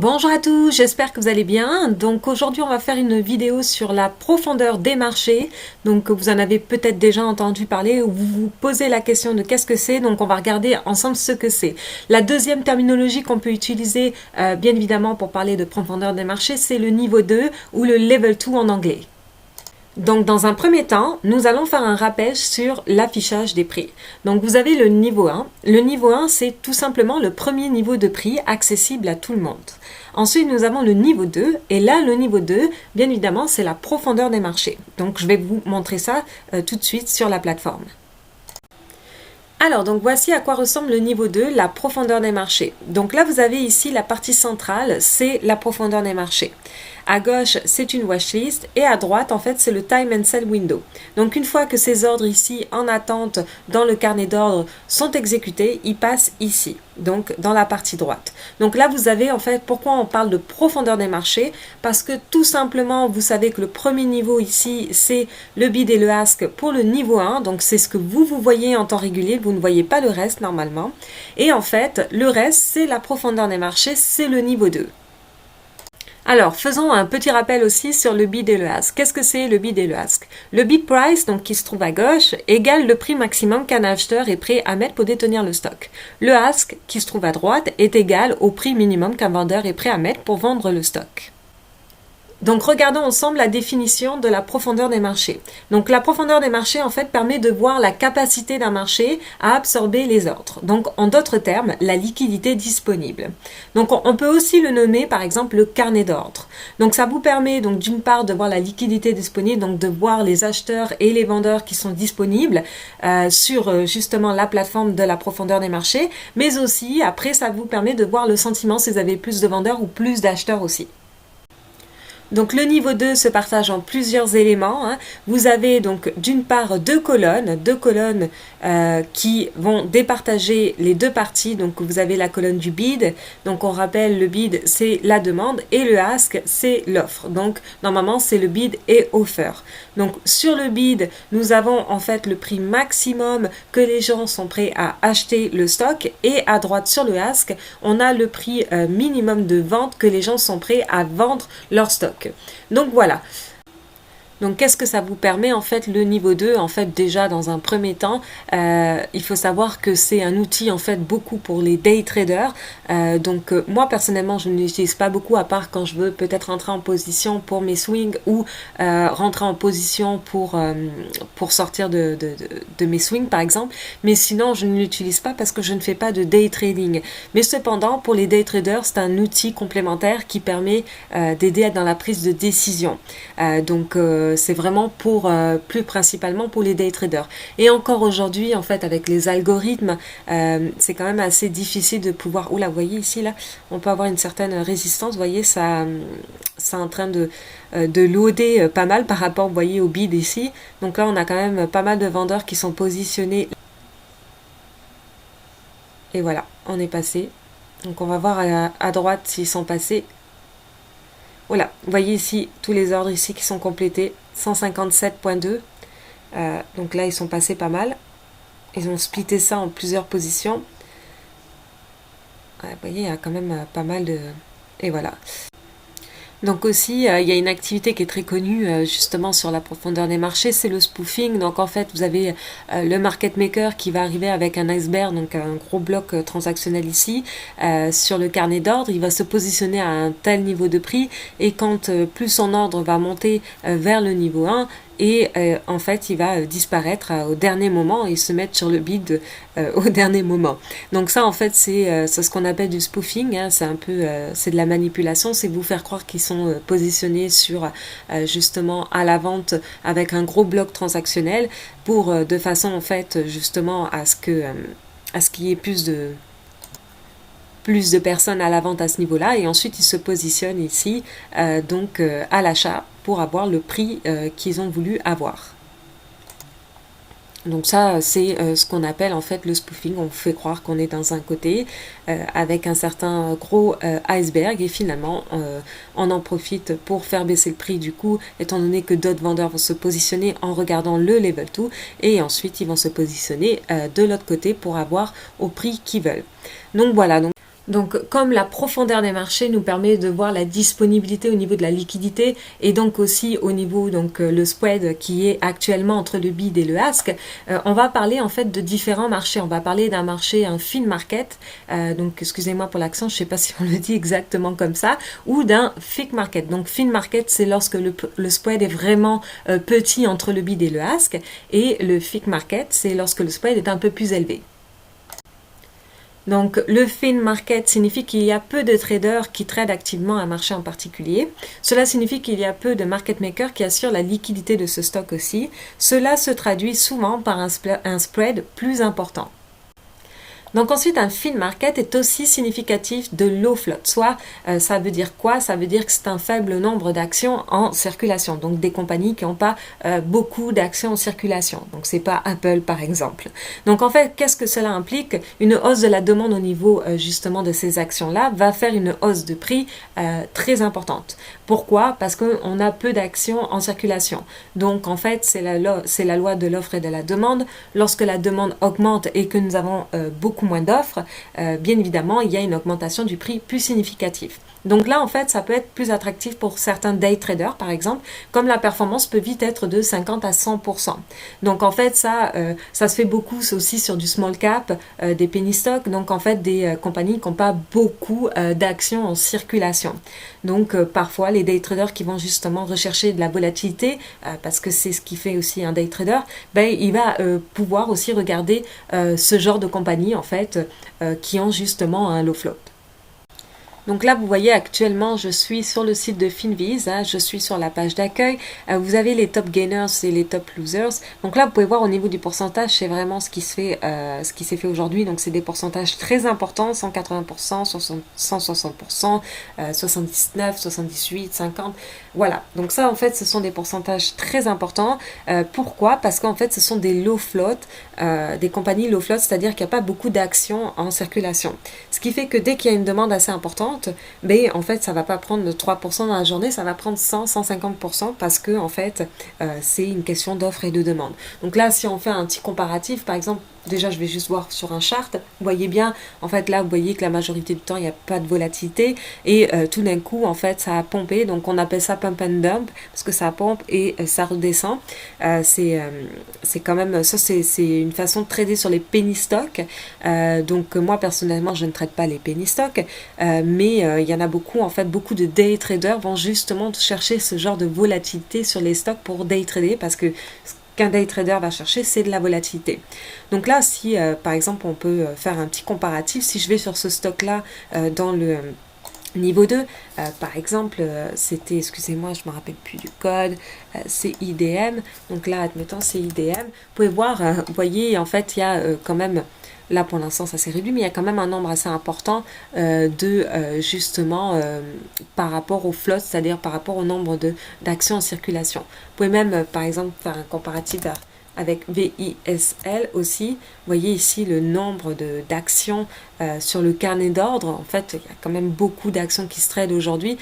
Bonjour à tous, j'espère que vous allez bien. Donc aujourd'hui on va faire une vidéo sur la profondeur des marchés. Donc vous en avez peut-être déjà entendu parler ou vous vous posez la question de qu'est-ce que c'est. Donc on va regarder ensemble ce que c'est. La deuxième terminologie qu'on peut utiliser bien évidemment pour parler de profondeur des marchés, c'est le niveau 2 ou le level 2 en anglais. Donc dans un premier temps, nous allons faire un rappel sur l'affichage des prix. Donc vous avez le niveau 1. Le niveau 1, c'est tout simplement le premier niveau de prix accessible à tout le monde. Ensuite, nous avons le niveau 2. Et là, le niveau 2, bien évidemment, c'est la profondeur des marchés. Donc je vais vous montrer ça tout de suite sur la plateforme. Alors, donc voici à quoi ressemble le niveau 2, la profondeur des marchés. Donc là, vous avez ici la partie centrale, c'est la profondeur des marchés. À gauche, c'est une watchlist et à droite, en fait, c'est le time and sell window. Donc une fois que ces ordres ici en attente dans le carnet d'ordre sont exécutés, ils passent ici, donc dans la partie droite. Donc là, vous avez en fait, pourquoi on parle de profondeur des marchés? Parce que tout simplement, vous savez que le premier niveau ici, c'est le bid et le ask pour le niveau 1. Donc c'est ce que vous voyez en temps régulier, vous ne voyez pas le reste normalement. Et en fait, le reste, c'est la profondeur des marchés, c'est le niveau 2. Alors, faisons un petit rappel aussi sur le bid et le ask. Qu'est-ce que c'est le bid et le ask? Le bid price, donc qui se trouve à gauche, égale le prix maximum qu'un acheteur est prêt à mettre pour détenir le stock. Le ask, qui se trouve à droite, est égal au prix minimum qu'un vendeur est prêt à mettre pour vendre le stock. Donc regardons ensemble la définition de la profondeur des marchés. Donc la profondeur des marchés en fait permet de voir la capacité d'un marché à absorber les ordres. Donc en d'autres termes, la liquidité disponible. Donc on peut aussi le nommer par exemple le carnet d'ordre. Donc ça vous permet donc d'une part de voir la liquidité disponible, donc de voir les acheteurs et les vendeurs qui sont disponibles sur justement la plateforme de la profondeur des marchés, mais aussi après ça vous permet de voir le sentiment si vous avez plus de vendeurs ou plus d'acheteurs aussi. Donc le niveau 2 se partage en plusieurs éléments. Vous avez donc d'une part deux colonnes qui vont départager les deux parties. Donc vous avez la colonne du bid. Donc on rappelle, le bid c'est la demande et le ask c'est l'offre. Donc normalement c'est le bid et offer. Donc sur le bid, nous avons en fait le prix maximum que les gens sont prêts à acheter le stock, et à droite sur le ask, on a le prix minimum de vente que les gens sont prêts à vendre leur stock. Donc voilà. Donc qu'est-ce que ça vous permet en fait le niveau 2? En fait déjà dans un premier temps, il faut savoir que c'est un outil en fait beaucoup pour les day traders. Moi personnellement je ne l'utilise pas beaucoup, à part quand je veux peut-être rentrer en position pour mes swings ou rentrer en position pour sortir de mes swings par exemple. Mais sinon je ne l'utilise pas parce que je ne fais pas de day trading. Mais cependant pour les day traders c'est un outil complémentaire qui permet d'aider dans la prise de décision. C'est vraiment plus principalement pour les day traders. Et encore aujourd'hui, en fait, avec les algorithmes, c'est quand même assez difficile de pouvoir... Oula, vous voyez ici, là, on peut avoir une certaine résistance. Vous voyez, ça est en train de loader pas mal par rapport, vous voyez, au bid ici. Donc là, on a quand même pas mal de vendeurs qui sont positionnés. Et voilà, on est passé. Donc on va voir à droite s'ils sont passés. Voilà, vous voyez ici tous les ordres ici qui sont complétés, 157.2. Donc là, ils sont passés pas mal. Ils ont splitté ça en plusieurs positions. Vous voyez, il y a quand même pas mal de... Et voilà. Donc aussi, il y a une activité qui est très connue justement sur la profondeur des marchés, c'est le spoofing. Donc en fait, vous avez le market maker qui va arriver avec un iceberg, donc un gros bloc transactionnel ici, sur le carnet d'ordre. Il va se positionner à un tel niveau de prix, et quand plus son ordre va monter vers le niveau 1, et en fait il va disparaître au dernier moment et se mettre sur le bid au dernier moment. Donc ça en fait c'est ce qu'on appelle du spoofing, c'est un peu c'est de la manipulation, c'est vous faire croire qu'ils sont positionnés sur justement à la vente avec un gros bloc transactionnel pour de façon en fait justement à ce qu'il y ait plus de personnes à la vente à ce niveau-là, et ensuite ils se positionnent ici à l'achat pour avoir le prix qu'ils ont voulu avoir. Donc ça, c'est ce qu'on appelle en fait le spoofing. On fait croire qu'on est dans un côté avec un certain gros iceberg, et finalement on en profite pour faire baisser le prix du coup, étant donné que d'autres vendeurs vont se positionner en regardant le level 2, et ensuite ils vont se positionner de l'autre côté pour avoir au prix qu'ils veulent. Donc voilà. Donc, comme la profondeur des marchés nous permet de voir la disponibilité au niveau de la liquidité et donc aussi au niveau le spread qui est actuellement entre le bid et le ask, on va parler en fait de différents marchés. On va parler d'un marché, un fin market, donc excusez-moi pour l'accent, je ne sais pas si on le dit exactement comme ça, ou d'un thick market. Donc, fin market, c'est lorsque le spread est vraiment petit entre le bid et le ask, et le thick market, c'est lorsque le spread est un peu plus élevé. Donc, le fin market signifie qu'il y a peu de traders qui tradent activement un marché en particulier. Cela signifie qu'il y a peu de market makers qui assurent la liquidité de ce stock aussi. Cela se traduit souvent par un spread plus important. Donc ensuite, un fin market est aussi significatif de low float. Soit, ça veut dire quoi? Ça veut dire que c'est un faible nombre d'actions en circulation. Donc des compagnies qui n'ont pas beaucoup d'actions en circulation. Donc c'est pas Apple par exemple. Donc en fait, qu'est-ce que cela implique? Une hausse de la demande au niveau justement de ces actions-là va faire une hausse de prix très importante. Pourquoi? Parce qu'on a peu d'actions en circulation. Donc en fait, c'est la loi de l'offre et de la demande. Lorsque la demande augmente et que nous avons beaucoup moins d'offres, bien évidemment, il y a une augmentation du prix plus significative. Donc là, en fait, ça peut être plus attractif pour certains day traders, par exemple, comme la performance peut vite être de 50 à 100%. Donc en fait, ça se fait beaucoup aussi sur du small cap, des penny stocks, donc en fait des compagnies qui n'ont pas beaucoup d'actions en circulation. Donc parfois, les day traders qui vont justement rechercher de la volatilité, parce que c'est ce qui fait aussi un day trader, ben, il va pouvoir aussi regarder ce genre de compagnie en fait qui ont justement un low float. Donc là, vous voyez actuellement, je suis sur le site de Finviz, je suis sur la page d'accueil. Vous avez les top gainers et les top losers. Donc là, vous pouvez voir au niveau du pourcentage, c'est vraiment ce qui s'est fait aujourd'hui. Donc c'est des pourcentages très importants, 180%, 160%, 79, 78, 50. Voilà. Donc ça, en fait, ce sont des pourcentages très importants. Pourquoi? Parce qu'en fait, ce sont des low float, des compagnies low float, c'est-à-dire qu'il n'y a pas beaucoup d'actions en circulation. Ce qui fait que dès qu'il y a une demande assez importante, mais en fait ça va pas prendre 3% dans la journée, ça va prendre 100-150% parce que en fait c'est une question d'offre et de demande. Donc là, si on fait un petit comparatif, par exemple, déjà je vais juste voir sur un chart, vous voyez bien, en fait là vous voyez que la majorité du temps il n'y a pas de volatilité et tout d'un coup en fait ça a pompé, donc on appelle ça pump and dump parce que ça pompe et ça redescend. C'est quand même, ça c'est une façon de trader sur les penny stocks. Donc moi personnellement je ne trade pas les penny stocks, mais il y en a beaucoup, en fait beaucoup de day traders vont justement chercher ce genre de volatilité sur les stocks pour day trader, parce que qu'un day trader va chercher, c'est de la volatilité. Donc là, si par exemple on peut faire un petit comparatif, si je vais sur ce stock là dans le niveau 2, par exemple, c'était, excusez-moi, je ne me rappelle plus du code, c'est IDM. Donc là, admettons, c'est IDM. Vous pouvez voir, vous voyez, en fait, il y a quand même, là pour l'instant ça s'est réduit, mais il y a quand même un nombre assez important justement par rapport au float, c'est-à-dire par rapport au nombre d'actions en circulation. Vous pouvez même, par exemple, faire un comparatif avec VISL aussi. Vous voyez ici le nombre d'actions sur le carnet d'ordre. En fait, il y a quand même beaucoup d'actions qui se tradent aujourd'hui,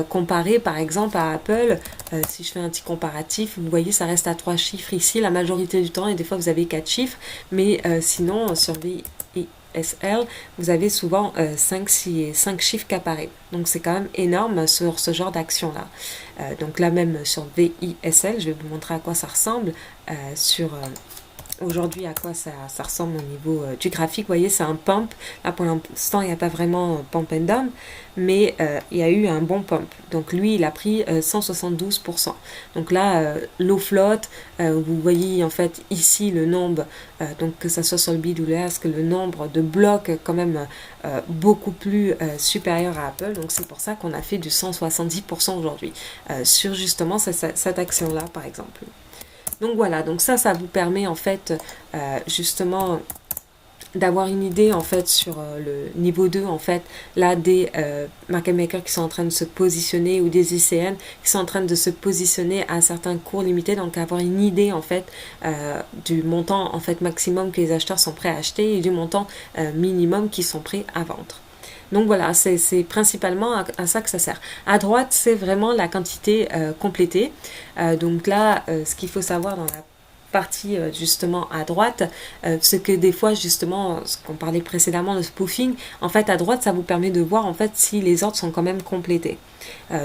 comparé par exemple à Apple. Si je fais un petit comparatif, vous voyez, ça reste à 3 chiffres ici la majorité du temps, et des fois vous avez 4 chiffres, mais sinon sur VISL, vous avez souvent 5 chiffres qui apparaissent. Donc c'est quand même énorme sur ce genre d'action-là. Donc là même sur VISL, je vais vous montrer à quoi ça ressemble aujourd'hui, à quoi ça ressemble au niveau du graphique. Vous voyez, c'est un pump. Là, pour l'instant, il n'y a pas vraiment pump and dump, mais il y a eu un bon pump. Donc, lui, il a pris 172%. Donc là, low float, vous voyez, en fait, ici, le nombre, donc que ça soit sur le bid ou le ask, le nombre de blocs, quand même, beaucoup plus supérieur à Apple. Donc, c'est pour ça qu'on a fait du 170% aujourd'hui, sur justement cette action-là, par exemple. Donc voilà, donc ça vous permet en fait justement d'avoir une idée en fait sur le niveau 2 en fait, là des market makers qui sont en train de se positionner, ou des ICN qui sont en train de se positionner à certains cours limités, donc avoir une idée en fait du montant en fait maximum que les acheteurs sont prêts à acheter et du montant minimum qu'ils sont prêts à vendre. Donc voilà, c'est principalement à ça que ça sert. À droite, c'est vraiment la quantité complétée. Donc là, ce qu'il faut savoir dans la partie justement à droite, ce que des fois justement, ce qu'on parlait précédemment de spoofing, en fait à droite ça vous permet de voir en fait si les ordres sont quand même complétés.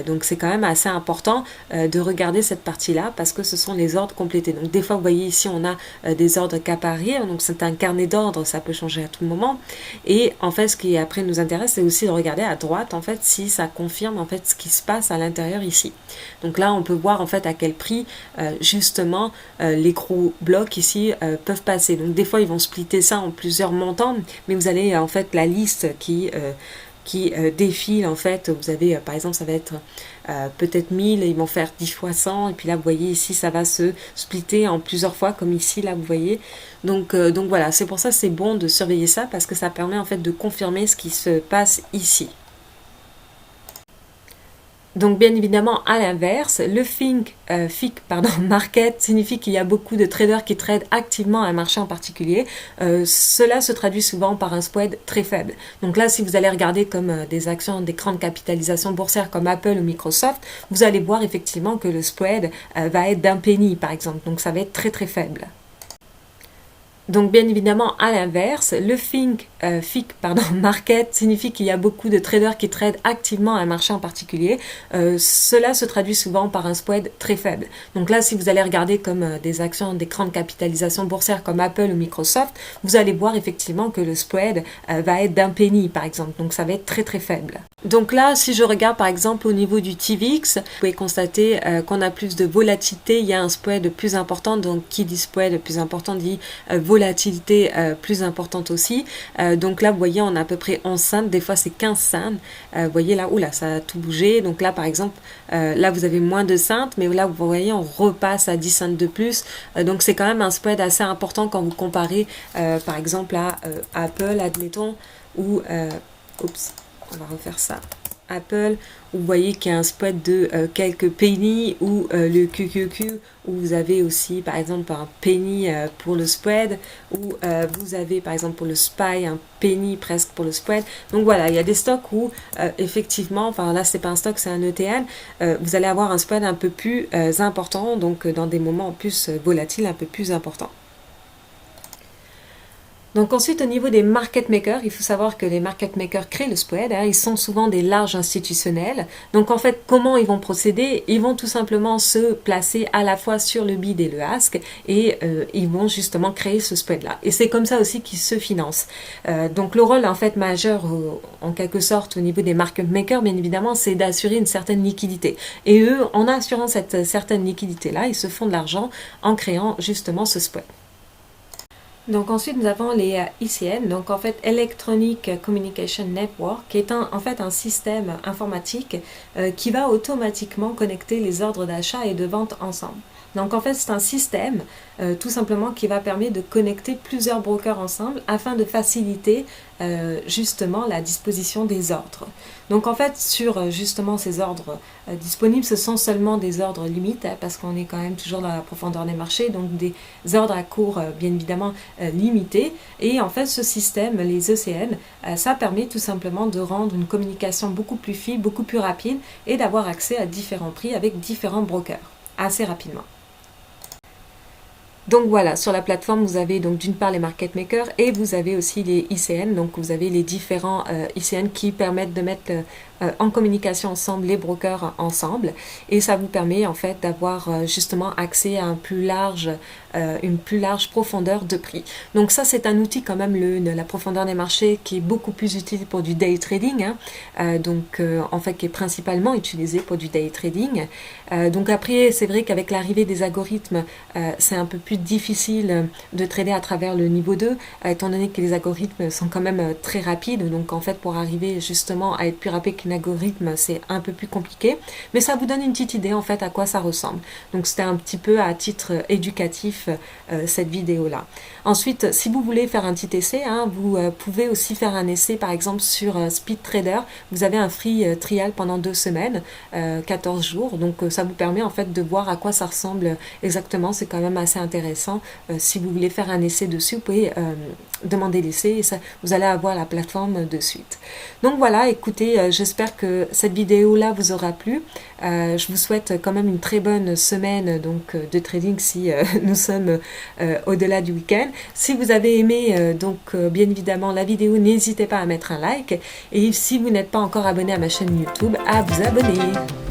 Donc c'est quand même assez important de regarder cette partie-là parce que ce sont les ordres complétés. Donc des fois vous voyez ici on a des ordres qu'apparaître, donc c'est un carnet d'ordres, ça peut changer à tout moment. Et en fait ce qui après nous intéresse c'est aussi de regarder à droite en fait si ça confirme en fait ce qui se passe à l'intérieur ici. Donc là on peut voir en fait à quel prix justement les gros blocs ici peuvent passer. Donc des fois ils vont splitter ça en plusieurs montants, mais vous allez en fait la liste qui défile en fait, vous avez par exemple ça va être peut-être 1000, ils vont faire 10 fois 100 et puis là vous voyez ici ça va se splitter en plusieurs fois comme ici là vous voyez. Donc voilà, c'est pour ça c'est bon de surveiller ça parce que ça permet en fait de confirmer ce qui se passe ici. Donc bien évidemment à l'inverse, le FIC market signifie qu'il y a beaucoup de traders qui tradent activement un marché en particulier. Cela se traduit souvent par un spread très faible. Donc là si vous allez regarder comme des actions des grandes capitalisations boursières comme Apple ou Microsoft, vous allez voir effectivement que le spread va être d'un penny par exemple. Donc ça va être très très faible. Donc bien évidemment à l'inverse, le FIC market signifie qu'il y a beaucoup de traders qui tradent activement un marché en particulier. Cela se traduit souvent par un spread très faible. Donc là si vous allez regarder comme des actions des grandes capitalisations boursières comme Apple ou Microsoft, vous allez voir effectivement que le spread va être d'un penny par exemple. Donc ça va être très très faible. Donc là, si je regarde par exemple au niveau du TVX, vous pouvez constater qu'on a plus de volatilité, il y a un spread plus important, donc qui dit spread plus important dit volatilité plus importante aussi. Donc là, vous voyez, on a à peu près 11 cents, des fois c'est 15 cents. Vous voyez là, oula, ça a tout bougé. Donc là, par exemple, là vous avez moins de cents, mais là, vous voyez, on repasse à 10 cents de plus. Donc c'est quand même un spread assez important quand vous comparez par exemple à Apple, admettons, ou... oups. On va refaire ça. Apple, où vous voyez qu'il y a un spread de quelques pennies, ou le QQQ, où vous avez aussi par exemple un penny pour le spread, ou vous avez par exemple pour le SPY un penny presque pour le spread. Donc voilà, il y a des stocks où effectivement, enfin là c'est pas un stock, c'est un ETN, vous allez avoir un spread un peu plus important, donc dans des moments en plus volatiles un peu plus importants. Donc ensuite au niveau des market makers, il faut savoir que les market makers créent le spread, ils sont souvent des larges institutionnels. Donc en fait comment ils vont procéder? Ils vont tout simplement se placer à la fois sur le bid et le ask et ils vont justement créer ce spread là. Et c'est comme ça aussi qu'ils se financent. Donc le rôle en fait majeur en quelque sorte au niveau des market makers bien évidemment c'est d'assurer une certaine liquidité. Et eux en assurant cette certaine liquidité là, ils se font de l'argent en créant justement ce spread. Donc ensuite nous avons les ICN, donc en fait Electronic Communication Network, qui est en fait un système informatique qui va automatiquement connecter les ordres d'achat et de vente ensemble. Donc en fait c'est un système tout simplement qui va permettre de connecter plusieurs brokers ensemble afin de faciliter justement la disposition des ordres. Donc en fait sur justement ces ordres disponibles, ce sont seulement des ordres limites parce qu'on est quand même toujours dans la profondeur des marchés, donc des ordres à cours bien évidemment limités. Et en fait ce système, les ECN, ça permet tout simplement de rendre une communication beaucoup plus fine, beaucoup plus rapide et d'avoir accès à différents prix avec différents brokers assez rapidement. Donc voilà, sur la plateforme, vous avez donc d'une part les market makers et vous avez aussi les ICN. Donc vous avez les différents ICN qui permettent de mettre en communication ensemble les brokers ensemble. Et ça vous permet en fait d'avoir justement accès à une plus large profondeur de prix. Donc ça c'est un outil quand même, la profondeur des marchés, qui est beaucoup plus utile pour du day trading. En fait qui est principalement utilisé pour du day trading. Donc après c'est vrai qu'avec l'arrivée des algorithmes, c'est un peu plus difficile de trader à travers le niveau 2, étant donné que les algorithmes sont quand même très rapides. Donc en fait pour arriver justement à être plus rapide qu'un algorithme, c'est un peu plus compliqué. Mais ça vous donne une petite idée en fait à quoi ça ressemble. Donc c'était un petit peu à titre éducatif cette vidéo là. Ensuite si vous voulez faire un petit essai, vous pouvez aussi faire un essai par exemple sur Speed Trader. Vous avez un free trial pendant 2 semaines, 14 jours. Donc ça vous permet en fait de voir à quoi ça ressemble exactement. C'est quand même assez intéressant. Si vous voulez faire un essai dessus, vous pouvez demander l'essai et ça, vous allez avoir la plateforme de suite. Donc voilà, écoutez, j'espère j'espère que cette vidéo-là vous aura plu. Je vous souhaite quand même une très bonne semaine donc, de trading si nous sommes au-delà du week-end. Si vous avez aimé bien évidemment la vidéo, n'hésitez pas à mettre un like. Et si vous n'êtes pas encore abonné à ma chaîne YouTube, à vous abonner.